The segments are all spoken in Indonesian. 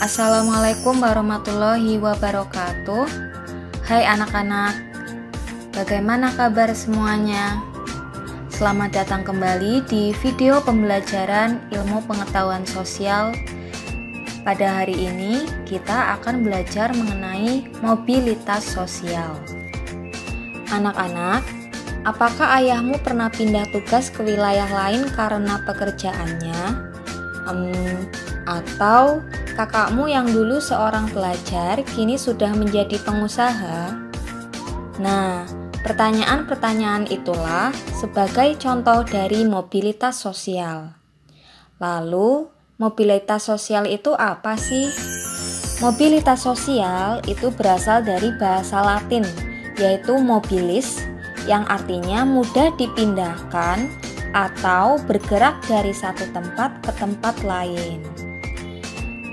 Assalamualaikum warahmatullahi wabarakatuh. Hai anak-anak, bagaimana kabar semuanya? Selamat datang kembali di video pembelajaran ilmu pengetahuan sosial. Pada hari ini kita akan belajar mengenai mobilitas sosial. Anak-anak, apakah ayahmu pernah pindah tugas ke wilayah lain karena pekerjaannya? Atau kakakmu yang dulu seorang pelajar kini sudah menjadi pengusaha? Nah, pertanyaan-pertanyaan itulah sebagai contoh dari mobilitas sosial. Lalu, mobilitas sosial itu apa sih? Mobilitas sosial itu berasal dari bahasa Latin, yaitu mobilis, yang artinya mudah dipindahkan atau bergerak dari satu tempat ke tempat lain.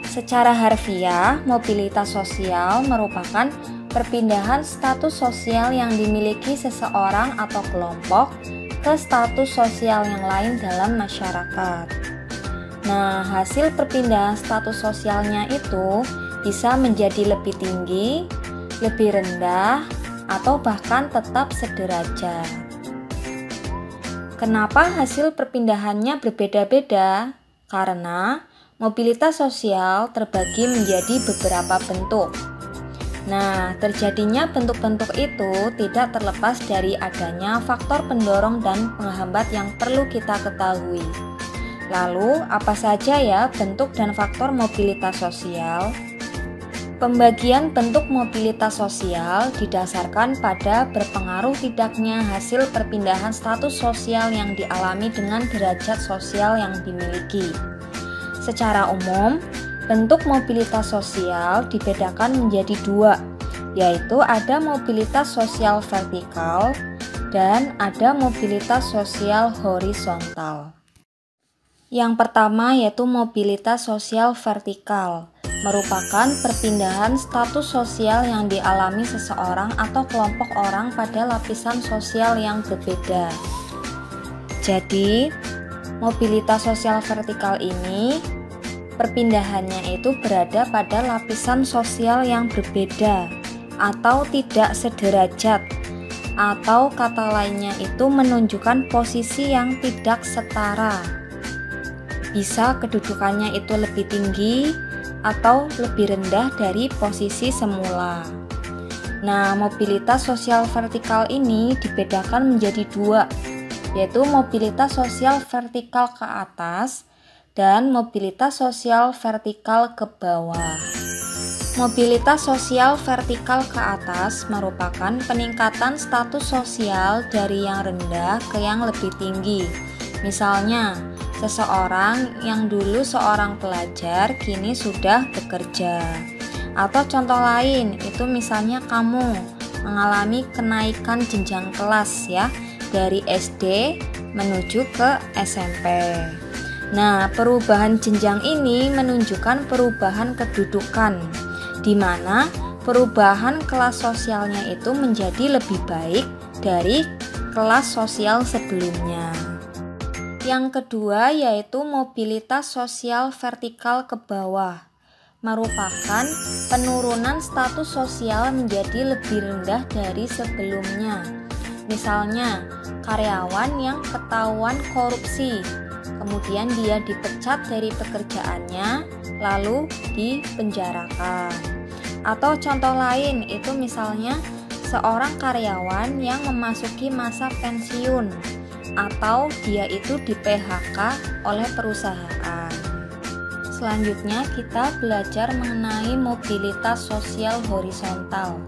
Secara harfiah, mobilitas sosial merupakan perpindahan status sosial yang dimiliki seseorang atau kelompok ke status sosial yang lain dalam masyarakat. Nah, hasil perpindahan status sosialnya itu bisa menjadi lebih tinggi, lebih rendah, atau bahkan tetap sederajat. Kenapa hasil perpindahannya berbeda-beda? Karena mobilitas sosial terbagi menjadi beberapa bentuk. Nah, terjadinya bentuk-bentuk itu tidak terlepas dari adanya faktor pendorong dan penghambat yang perlu kita ketahui. Lalu, apa saja ya bentuk dan faktor mobilitas sosial? Pembagian bentuk mobilitas sosial didasarkan pada berpengaruh tidaknya hasil perpindahan status sosial yang dialami dengan derajat sosial yang dimiliki. Secara umum, bentuk mobilitas sosial dibedakan menjadi dua, yaitu ada mobilitas sosial vertikal dan ada mobilitas sosial horizontal. Yang pertama yaitu mobilitas sosial vertikal, merupakan perpindahan status sosial yang dialami seseorang atau kelompok orang pada lapisan sosial yang berbeda. Jadi, mobilitas sosial vertikal ini perpindahannya itu berada pada lapisan sosial yang berbeda atau tidak sederajat, atau kata lainnya itu menunjukkan posisi yang tidak setara. Bisa kedudukannya itu lebih tinggi atau lebih rendah dari posisi semula. Nah, mobilitas sosial vertikal ini dibedakan menjadi dua, yaitu mobilitas sosial vertikal ke atas dan mobilitas sosial vertikal ke bawah. Mobilitas sosial vertikal ke atas merupakan peningkatan status sosial dari yang rendah ke yang lebih tinggi. Misalnya, seseorang yang dulu seorang pelajar kini sudah bekerja. Atau contoh lain, itu misalnya kamu mengalami kenaikan jenjang kelas ya, dari SD menuju ke SMP. Nah, perubahan jenjang ini menunjukkan perubahan kedudukan, di mana perubahan kelas sosialnya itu menjadi lebih baik dari kelas sosial sebelumnya. Yang kedua yaitu mobilitas sosial vertikal ke bawah, merupakan penurunan status sosial menjadi lebih rendah dari sebelumnya. Misalnya, karyawan yang ketahuan korupsi, kemudian dia dipecat dari pekerjaannya, lalu dipenjarakan. Atau contoh lain itu misalnya seorang karyawan yang memasuki masa pensiun, atau dia itu di PHK oleh perusahaan. Selanjutnya kita belajar mengenai mobilitas sosial horizontal,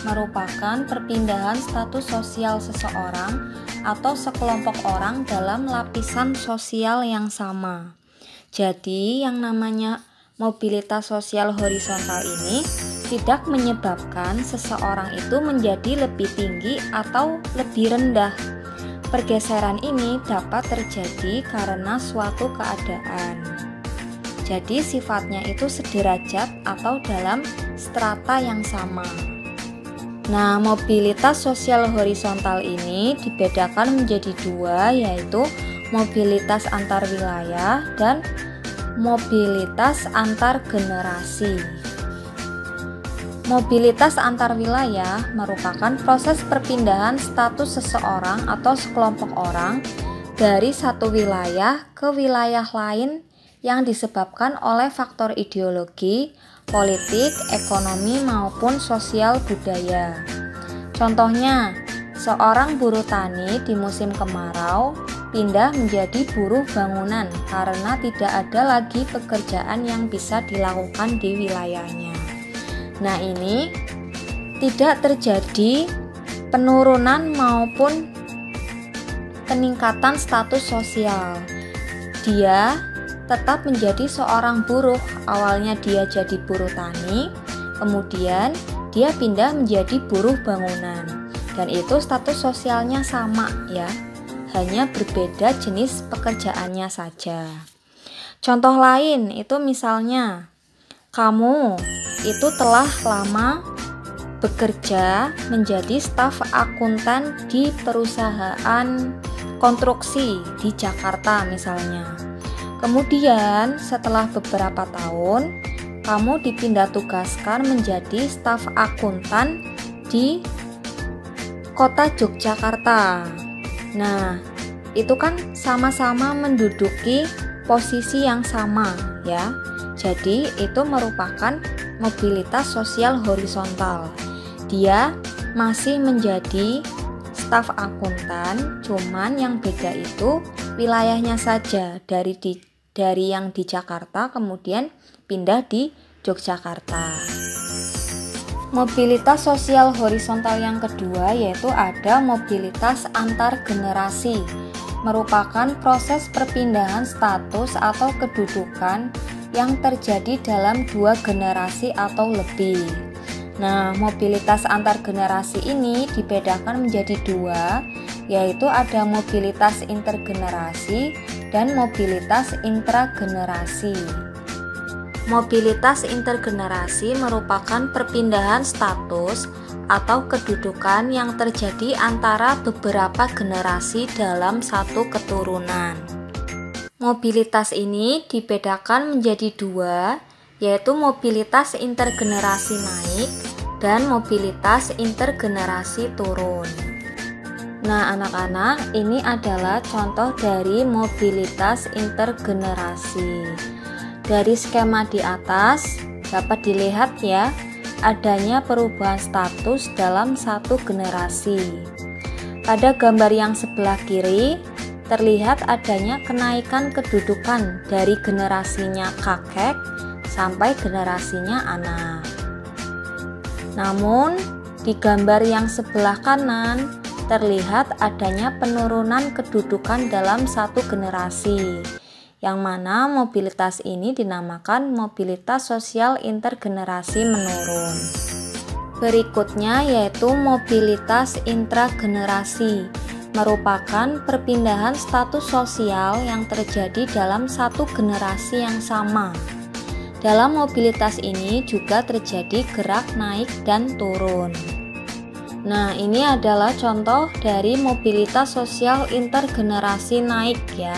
merupakan perpindahan status sosial seseorang atau sekelompok orang dalam lapisan sosial yang sama. Jadi yang namanya mobilitas sosial horizontal ini tidak menyebabkan seseorang itu menjadi lebih tinggi atau lebih rendah. Pergeseran ini dapat terjadi karena suatu keadaan. Jadi sifatnya itu sederajat atau dalam strata yang sama. Nah, mobilitas sosial horizontal ini dibedakan menjadi dua, yaitu mobilitas antar wilayah dan mobilitas antar generasi. Mobilitas antar wilayah merupakan proses perpindahan status seseorang atau sekelompok orang dari satu wilayah ke wilayah lain yang disebabkan oleh faktor ideologi, politik, ekonomi maupun sosial budaya. Contohnya, seorang buruh tani di musim kemarau pindah menjadi buruh bangunan karena tidak ada lagi pekerjaan yang bisa dilakukan di wilayahnya. Nah, ini tidak terjadi penurunan maupun peningkatan status sosial. Dia tetap menjadi seorang buruh. Awalnya dia jadi buruh tani, kemudian dia pindah menjadi buruh bangunan. Dan itu status sosialnya sama ya, hanya berbeda jenis pekerjaannya saja. Contoh lain itu misalnya, kamu itu telah lama bekerja menjadi staf akuntan di perusahaan konstruksi di Jakarta misalnya. Kemudian setelah beberapa tahun, kamu dipindah tugaskan menjadi staf akuntan di kota Yogyakarta. Nah, itu kan sama-sama menduduki posisi yang sama ya. Jadi itu merupakan mobilitas sosial horizontal. Dia masih menjadi staf akuntan, cuman yang beda itu wilayahnya saja, dari yang di Jakarta kemudian pindah di Yogyakarta. Mobilitas sosial horizontal yang kedua yaitu ada mobilitas antar generasi. Merupakan proses perpindahan status atau kedudukan yang terjadi dalam dua generasi atau lebih. Nah, mobilitas antar generasi ini dibedakan menjadi dua, yaitu ada mobilitas intergenerasi dan mobilitas intragenerasi. Mobilitas intergenerasi merupakan perpindahan status atau kedudukan yang terjadi antara beberapa generasi dalam satu keturunan. Mobilitas ini dibedakan menjadi dua, yaitu mobilitas intergenerasi naik dan mobilitas intergenerasi turun. Nah, anak-anak, ini adalah contoh dari mobilitas intergenerasi. Dari skema di atas dapat dilihat ya, adanya perubahan status dalam satu generasi. Pada gambar yang sebelah kiri terlihat adanya kenaikan kedudukan dari generasinya kakek sampai generasinya anak. Namun di gambar yang sebelah kanan terlihat adanya penurunan kedudukan dalam satu generasi, yang mana mobilitas ini dinamakan mobilitas sosial intergenerasi menurun. Berikutnya yaitu mobilitas intragenerasi, merupakan perpindahan status sosial yang terjadi dalam satu generasi yang sama. Dalam mobilitas ini juga terjadi gerak naik dan turun. Nah, ini adalah contoh dari mobilitas sosial intergenerasi naik ya,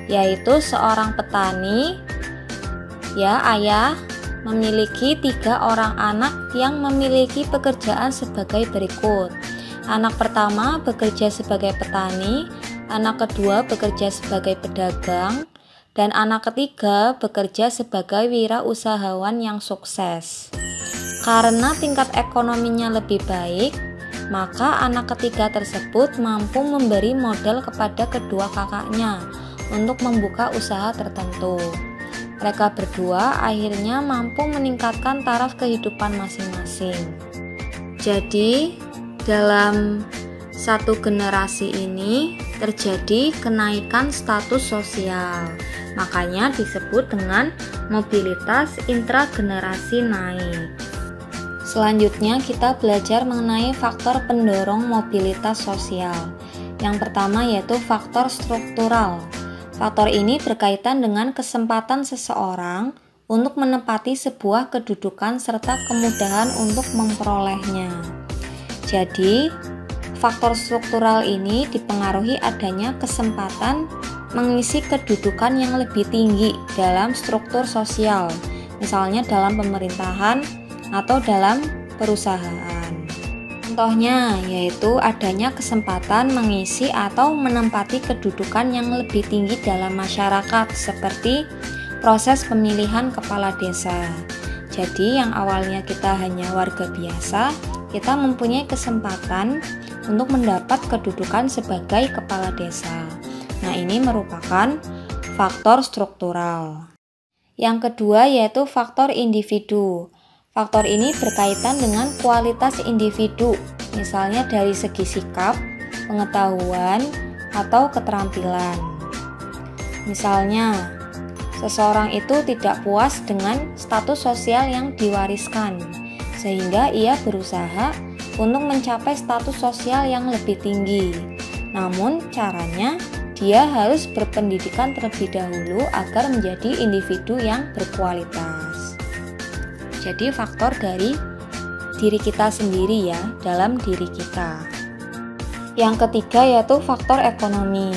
yaitu seorang petani ya, ayah memiliki 3 orang anak yang memiliki pekerjaan sebagai berikut. Anak pertama bekerja sebagai petani, anak kedua bekerja sebagai pedagang, dan anak ketiga bekerja sebagai wirausahawan yang sukses. Karena tingkat ekonominya lebih baik, maka anak ketiga tersebut mampu memberi modal kepada kedua kakaknya untuk membuka usaha tertentu. Mereka berdua akhirnya mampu meningkatkan taraf kehidupan masing-masing. Jadi, dalam satu generasi ini terjadi kenaikan status sosial, makanya disebut dengan mobilitas intragenerasi naik. Selanjutnya kita belajar mengenai faktor pendorong mobilitas sosial. Yang pertama yaitu faktor struktural. Faktor ini berkaitan dengan kesempatan seseorang untuk menempati sebuah kedudukan serta kemudahan untuk memperolehnya. Jadi, faktor struktural ini dipengaruhi adanya kesempatan mengisi kedudukan yang lebih tinggi dalam struktur sosial, misalnya dalam pemerintahan atau dalam perusahaan. Contohnya yaitu adanya kesempatan mengisi atau menempati kedudukan yang lebih tinggi dalam masyarakat, seperti proses pemilihan kepala desa. Jadi yang awalnya kita hanya warga biasa, kita mempunyai kesempatan untuk mendapat kedudukan sebagai kepala desa. Nah, ini merupakan faktor struktural. Yang kedua yaitu faktor individu. Faktor ini berkaitan dengan kualitas individu, misalnya dari segi sikap, pengetahuan, atau keterampilan. Misalnya, seseorang itu tidak puas dengan status sosial yang diwariskan, sehingga ia berusaha untuk mencapai status sosial yang lebih tinggi. Namun, caranya dia harus berpendidikan terlebih dahulu agar menjadi individu yang berkualitas. Jadi, faktor dari diri kita sendiri ya, dalam diri kita. Yang ketiga yaitu faktor ekonomi.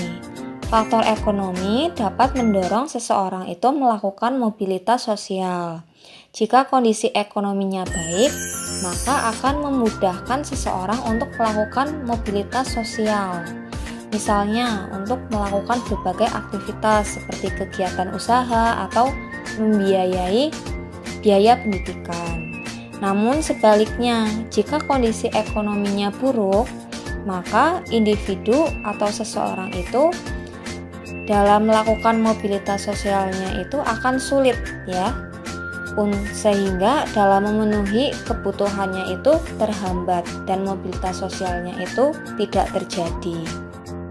Faktor ekonomi dapat mendorong seseorang itu melakukan mobilitas sosial. Jika kondisi ekonominya baik, maka akan memudahkan seseorang untuk melakukan mobilitas sosial. Misalnya, untuk melakukan berbagai aktivitas seperti kegiatan usaha atau membiayai biaya pendidikan. Namun sebaliknya, jika kondisi ekonominya buruk, maka individu atau seseorang itu dalam melakukan mobilitas sosialnya itu akan sulit ya, sehingga dalam memenuhi kebutuhannya itu terhambat dan mobilitas sosialnya itu tidak terjadi.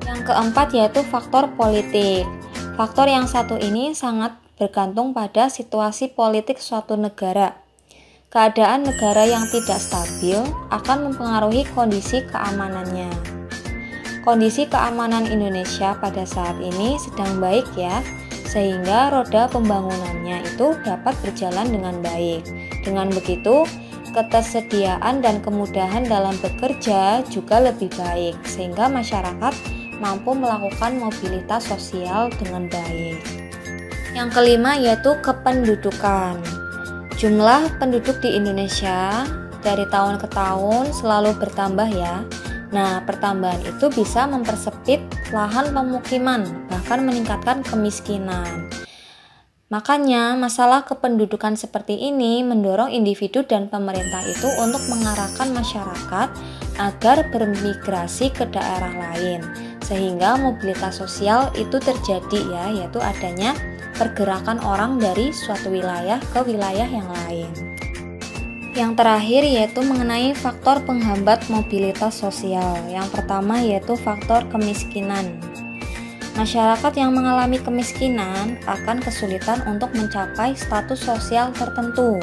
Yang keempat yaitu faktor politik. Faktor yang satu ini sangat bergantung pada situasi politik suatu negara. Keadaan negara yang tidak stabil akan mempengaruhi kondisi keamanannya. Kondisi keamanan Indonesia pada saat ini sedang baik ya, sehingga roda pembangunannya itu dapat berjalan dengan baik. Dengan begitu, ketersediaan dan kemudahan dalam bekerja juga lebih baik, sehingga masyarakat mampu melakukan mobilitas sosial dengan baik. Yang kelima yaitu kependudukan. Jumlah penduduk di Indonesia dari tahun ke tahun selalu bertambah ya. Nah, pertambahan itu bisa mempersempit lahan pemukiman, bahkan meningkatkan kemiskinan. Makanya, masalah kependudukan seperti ini mendorong individu dan pemerintah itu untuk mengarahkan masyarakat agar bermigrasi ke daerah lain, sehingga mobilitas sosial itu terjadi ya, yaitu adanya pergerakan orang dari suatu wilayah ke wilayah yang lain. Yang terakhir yaitu mengenai faktor penghambat mobilitas sosial. Yang pertama yaitu faktor kemiskinan. Masyarakat yang mengalami kemiskinan akan kesulitan untuk mencapai status sosial tertentu.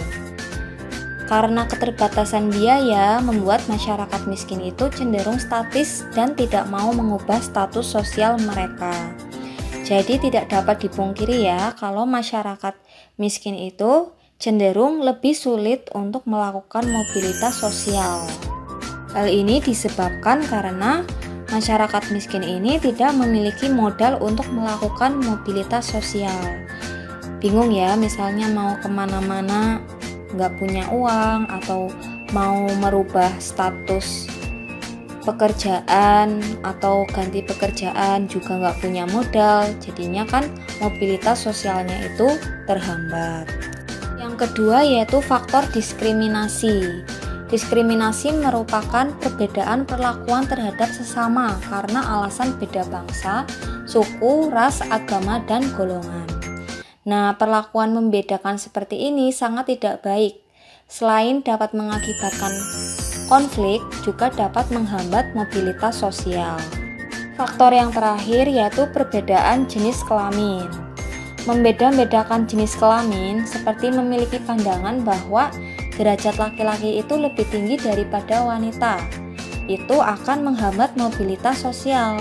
Karena keterbatasan biaya membuat masyarakat miskin itu cenderung statis dan tidak mau mengubah status sosial mereka. Jadi tidak dapat dipungkiri ya kalau masyarakat miskin itu cenderung lebih sulit untuk melakukan mobilitas sosial. Hal ini disebabkan karena masyarakat miskin ini tidak memiliki modal untuk melakukan mobilitas sosial. Bingung ya, misalnya mau kemana-mana nggak punya uang atau mau merubah status pekerjaan atau ganti pekerjaan juga nggak punya modal, jadinya kan mobilitas sosialnya itu terhambat. Yang kedua yaitu faktor diskriminasi. Diskriminasi merupakan perbedaan perlakuan terhadap sesama karena alasan beda bangsa, suku, ras, agama, dan golongan. Nah, perlakuan membedakan seperti ini sangat tidak baik. Selain dapat mengakibatkan konflik, juga dapat menghambat mobilitas sosial. Faktor yang terakhir yaitu perbedaan jenis kelamin. Membeda-bedakan jenis kelamin seperti memiliki pandangan bahwa derajat laki-laki itu lebih tinggi daripada wanita. Itu akan menghambat mobilitas sosial.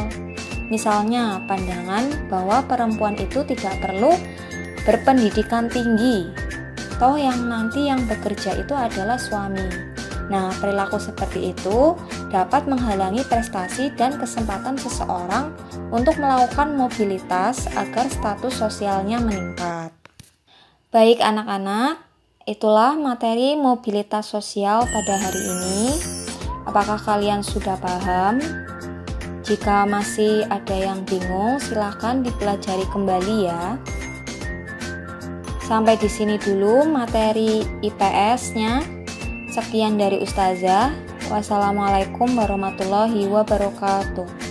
Misalnya, pandangan bahwa perempuan itu tidak perlu berpendidikan tinggi, toh yang nanti yang bekerja itu adalah suami. Nah, perilaku seperti itu dapat menghalangi prestasi dan kesempatan seseorang untuk melakukan mobilitas agar status sosialnya meningkat. Baik anak-anak, itulah materi mobilitas sosial pada hari ini. Apakah kalian sudah paham? Jika masih ada yang bingung, silahkan dipelajari kembali ya. Sampai di sini dulu materi IPS-nya. Sekian dari Ustazah. Wassalamualaikum warahmatullahi wabarakatuh.